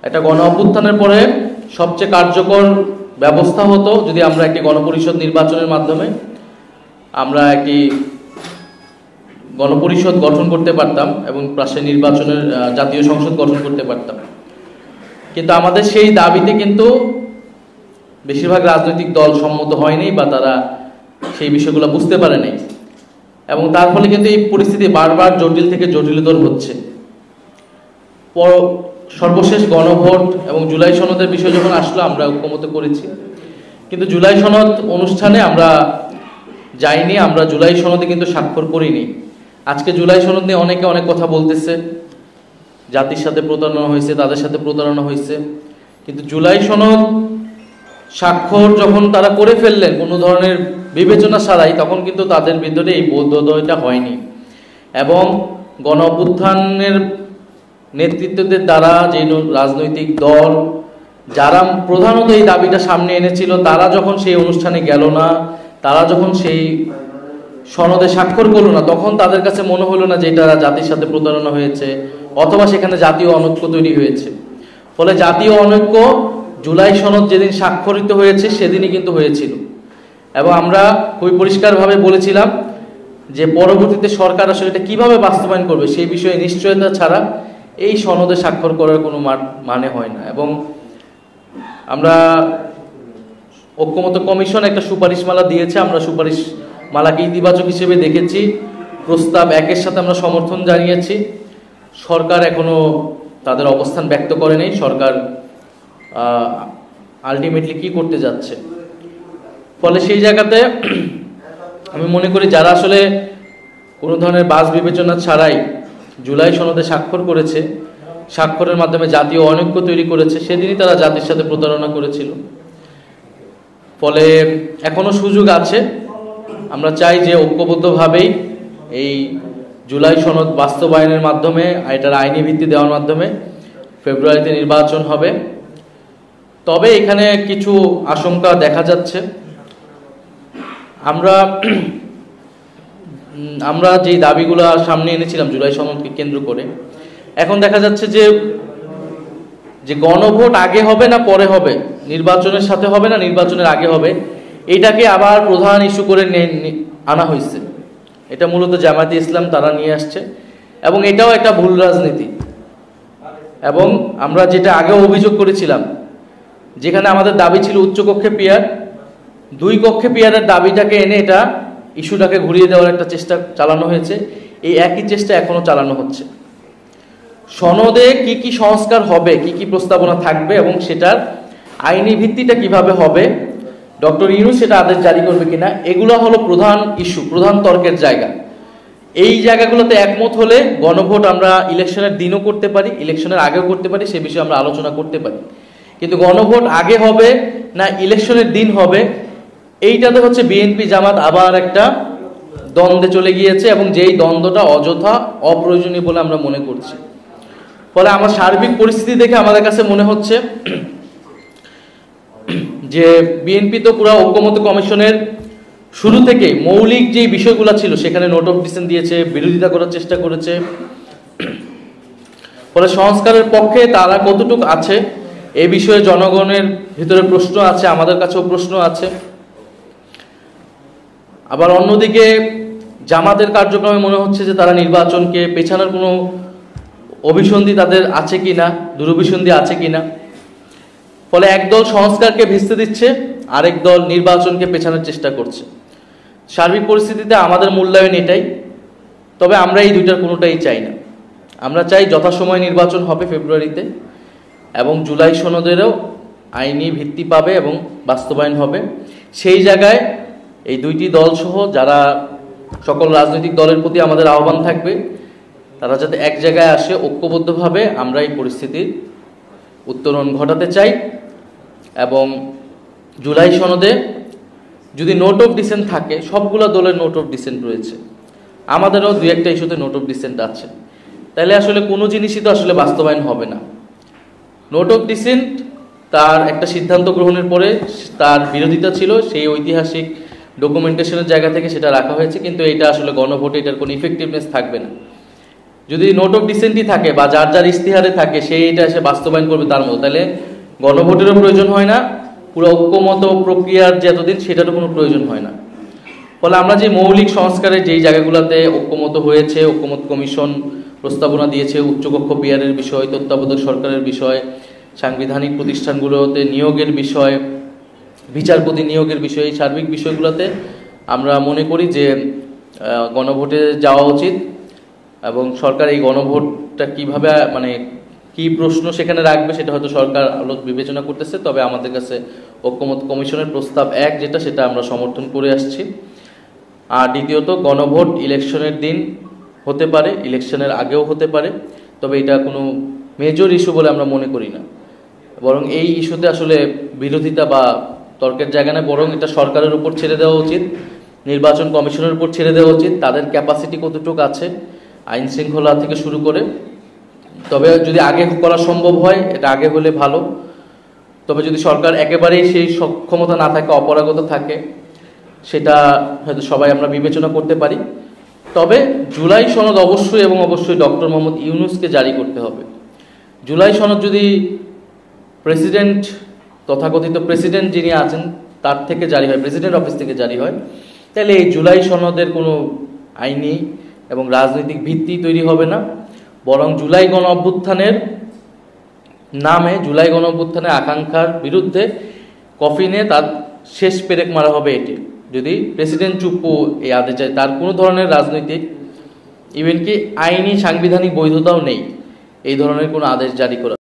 একটা গণ অভ্যুত্থানের পরে সবচেয়ে কার্যকর ব্যবস্থা হতো যদি আমরা একটি গণপরিষদ নির্বাচনের মাধ্যমে আমরা একটি গণপরিষদ গঠন করতে পারতাম এবং পাশে নির্বাচনের জাতীয় সংসদ গঠন করতে পারতাম। কিন্তু আমাদের সেই দাবিতে কিন্তু বেশিরভাগ রাজনৈতিক দল সম্মত হয়নি বা তারা সেই বিষয়গুলো বুঝতে পারে নাই, এবং তার ফলে কিন্তু এই পরিস্থিতি বারবার জটিল থেকে জটিলতর হচ্ছে। সর্বশেষ গণভোট এবং জুলাই সনদের বিষয় যখন আসলো আমরা ঐক্যমত করেছি, কিন্তু জুলাই সনদ অনুষ্ঠানে আমরা যাইনি, আমরা জুলাই সনদে কিন্তু স্বাক্ষর করিনি। আজকে জুলাই সনদ নিয়ে অনেকে অনেক কথা বলতেছে, জাতির সাথে প্রতারণা হয়েছে, তাদের সাথে প্রতারণা হয়েছে, কিন্তু জুলাই সনদ স্বাক্ষর যখন তারা করে ফেললেন কোনো ধরনের বিবেচনা ছাড়াই, তখন কিন্তু তাদের ভিতরে এই বোধোদয়টা হয়নি। এবং গণ অভ্যুত্থানের নেতৃত্বদের দ্বারা যে রাজনৈতিক দল যারা প্রধানত এই দাবিটা সামনে এনেছিল, তারা যখন সেই অনুষ্ঠানে গেল না, তারা যখন সেই সনদে স্বাক্ষর করলো না, তখন তাদের কাছে মনে হলো না যে এটা জাতির সাথে প্রতারণা হয়েছে অথবা সেখানে জাতীয় অনৈক্য তৈরি হয়েছে। ফলে জাতীয় অনৈক্য জুলাই সনদ যেদিন স্বাক্ষরিত হয়েছে সেদিনই কিন্তু হয়েছিল। এবং আমরা খুবই পরিষ্কারভাবে বলেছিলাম যে পরবর্তীতে সরকার আসলে এটা কীভাবে বাস্তবায়ন করবে সেই বিষয়ে নিশ্চয়তা ছাড়া এই সনদে স্বাক্ষর করার কোনো মানে হয় না। এবং আমরা ঐক্যমত কমিশন একটা সুপারিশমালা দিয়েছে, আমরা সুপারিশমালাকে ইতিবাচক হিসেবে দেখেছি। প্রস্তাব 1-এর সাথে আমরা সমর্থন জানিয়েছি। সরকার এখনো তাদের অবস্থান ব্যক্ত করে নেই, সরকার আলটিমেটলি কি করতে যাচ্ছে। ফলে সেই জায়গাতে আমি মনে করি যারা আসলে কোনো ধরনের বাছ বিবেচনা ছাড়াই জুলাই সনদে স্বাক্ষর করেছে, স্বাক্ষরের মাধ্যমে জাতীয় অনৈক্য তৈরি করেছে, সেদিনই তারা জাতির সাথে প্রতারণা করেছিল। ফলে এখনো সুযোগ আছে। আমরা চাই যে ঐক্যবদ্ধভাবেই এই জুলাই সনদ বাস্তবায়নের মাধ্যমে, এটার আইনি ভিত্তি দেওয়ার মাধ্যমে ফেব্রুয়ারিতে নির্বাচন হবে। তবে এখানে কিছু আশঙ্কা দেখা যাচ্ছে। আমরা যেই দাবিগুলো সামনে এনেছিলাম জুলাই সনদকে কেন্দ্র করে, এখন দেখা যাচ্ছে যে গণভোট আগে হবে না পরে হবে, নির্বাচনের সাথে হবে না নির্বাচনের আগে হবে, এইটাকে আবার প্রধান ইস্যু করে আনা হয়েছে। এটা মূলত জামায়াতে ইসলাম তারা নিয়ে আসছে, এবং এটাও একটা ভুল রাজনীতি। এবং আমরা যেটা আগেও অভিযোগ করেছিলাম, যেখানে আমাদের দাবি ছিল উচ্চকক্ষে পিয়ার, 2 কক্ষে পিয়ারের দাবিটাকে এনে এটা ইস্যুটাকে ঘুরিয়ে দেওয়ার একটা চেষ্টা চালানো হয়েছে। এই একই চেষ্টা এখনো চালানো হচ্ছে। সনদে কি কি সংস্কার হবে, কি কি প্রস্তাবনা থাকবে এবং সেটার আইনি ভিত্তিটা কিভাবে হবে, ডক্টর ইউনূস সেটা আদেশ জারি করবে কিনা, এগুলো হলো প্রধান ইস্যু, প্রধান তর্কের জায়গা। এই জায়গাগুলোতে একমত হলে গণভোট আমরা ইলেকশনের দিনও করতে পারি, ইলেকশনের আগেও করতে পারি, সে বিষয়ে আমরা আলোচনা করতে পারি। কিন্তু গণভোট আগে হবে না ইলেকশনের দিন হবে, এইটাতে হচ্ছে বিএনপি জামাত আবার একটা দ্বন্দ্বে চলে গিয়েছে, এবং যেই দ্বন্দ্বটা অযথা অপ্রয়োজনীয় বলে আমরা মনে করছি। ফলে আমার সার্বিক পরিস্থিতি দেখে আমাদের কাছে মনে হচ্ছে যে বিএনপি তো পুরো ঐক্যমত কমিশনের শুরু থেকে মৌলিক যে বিষয়গুলো ছিল সেখানে নোট অফ ডিসেন্ট দিয়েছে, বিরোধিতা করার চেষ্টা করেছে। ফলে সংস্কারের পক্ষে তারা কতটুকু আছে এই বিষয়ে জনগণের ভিতরে প্রশ্ন আছে, আমাদের কাছেও প্রশ্ন আছে। আবার অন্যদিকে জামাতের কার্যক্রমে মনে হচ্ছে যে তারা নির্বাচনকে পেছানোর কোনো অভিসন্ধি তাদের আছে কিনা, দুরভিসন্ধি আছে কিনা। ফলে একদল সংস্কারকে ভেস্তে দিচ্ছে, আরেক দল নির্বাচনকে পেছানোর চেষ্টা করছে। সার্বিক পরিস্থিতিতে আমাদের মূল্যায়ন এটাই। তবে আমরা এই দুইটার কোনোটাই চাই না। আমরা চাই যথাসময়ে নির্বাচন হবে ফেব্রুয়ারিতে, এবং জুলাই সনদেরও আইনি ভিত্তি পাবে এবং বাস্তবায়ন হবে। সেই জায়গায় এই দুইটি দল সহ যারা সকল রাজনৈতিক দলের প্রতি আমাদের আহ্বান থাকবে, তারা যাতে এক জায়গায় আসে, ঐক্যবদ্ধভাবে আমরা এই পরিস্থিতির উত্তরণ ঘটাতে চাই। এবং জুলাই সনদে যদি নোট অফ ডিসেন্ট থাকে, সবগুলো দলের নোট অফ ডিসেন্ট রয়েছে, আমাদেরও 2-1টা ইস্যুতে নোট অফ ডিসেন্ট আছে, তাহলে আসলে কোনো জিনিসই তো আসলে বাস্তবায়ন হবে না। নোট অফ ডিসেন্ট তার একটা সিদ্ধান্ত গ্রহণের পরে তার বিরোধিতা ছিল, সেই ঐতিহাসিক ডকুমেন্টেশনের জায়গা থেকে সেটা রাখা হয়েছে, কিন্তু এটা আসলে গণভোটে এটার কোনো ইফেক্টিভনেস থাকবে না। যদি নোট অফ ডিসেন্টই থাকে বা যার যার ইস্তিহারে থাকে সে এটা এসে বাস্তবায়ন করবে তার মতো, তাহলে গণভোটেরও প্রয়োজন হয় না, পুরো ঐক্যমত প্রক্রিয়ার যে এতদিন সেটারও কোনো প্রয়োজন হয় না। ফলে আমরা যে মৌলিক সংস্কারের যেই জায়গাগুলোতে ঐক্যমত হয়েছে, ঐক্যমত কমিশন প্রস্তাবনা দিয়েছে, উচ্চকক্ষ পিয়ারের বিষয়, তত্ত্বাবধায়ক সরকারের বিষয়, সাংবিধানিক প্রতিষ্ঠানগুলোতে নিয়োগের বিষয়, বিচারপতি নিয়োগের বিষয়, এই সার্বিক বিষয়গুলোতে আমরা মনে করি যে গণভোটে যাওয়া উচিত এবং সরকার এই গণভোটটা কিভাবে মানে কি প্রশ্ন সেখানে রাখবে সেটা হয়তো সরকার বিবেচনা করতেছে। তবে আমাদের কাছে ঐক্যমত কমিশনের প্রস্তাব 1 যেটা, সেটা আমরা সমর্থন করে আসছি। আর দ্বিতীয়ত, গণভোট ইলেকশনের দিন হতে পারে, ইলেকশনের আগেও হতে পারে, তবে এটা কোনো মেজর ইস্যু বলে আমরা মনে করি না। বরং এই ইস্যুতে আসলে বিরোধিতা বা তর্কের জায়গা না, বরং এটা সরকারের উপর ছেড়ে দেওয়া উচিত, নির্বাচন কমিশনের উপর ছেড়ে দেওয়া উচিত, তাদের ক্যাপাসিটি কতটুকু আছে আইন শৃঙ্খলা থেকে শুরু করে। তবে যদি আগে করা সম্ভব হয় এটা আগে হলে ভালো। তবে যদি সরকার একেবারেই সেই সক্ষমতা না থাকে, অপারগতা থাকে, সেটা হয়তো সবাই আমরা বিবেচনা করতে পারি। তবে জুলাই সনদ অবশ্যই এবং অবশ্যই ডক্টর মোহাম্মদ ইউনূসকে জারি করতে হবে। জুলাই সনদ যদি প্রেসিডেন্ট, তথাকথিত প্রেসিডেন্ট যিনি আছেন তার থেকে জারি হয়, প্রেসিডেন্ট অফিস থেকে জারি হয়, তাহলে এই জুলাই সনদের কোনো আইনি এবং রাজনৈতিক ভিত্তি তৈরি হবে না। বরং জুলাই গণ অভ্যুত্থানের নামে, জুলাই গণ অভ্যুত্থানের আকাঙ্ক্ষার বিরুদ্ধে কফিনে তার শেষ পেরেক মারা হবে এটি, যদি প্রেসিডেন্ট চুপ্পু এই আদেশ যায়। তার কোনো ধরনের রাজনৈতিক, ইভেন কি আইনি সাংবিধানিক বৈধতাও নেই এই ধরনের কোনো আদেশ জারি করা।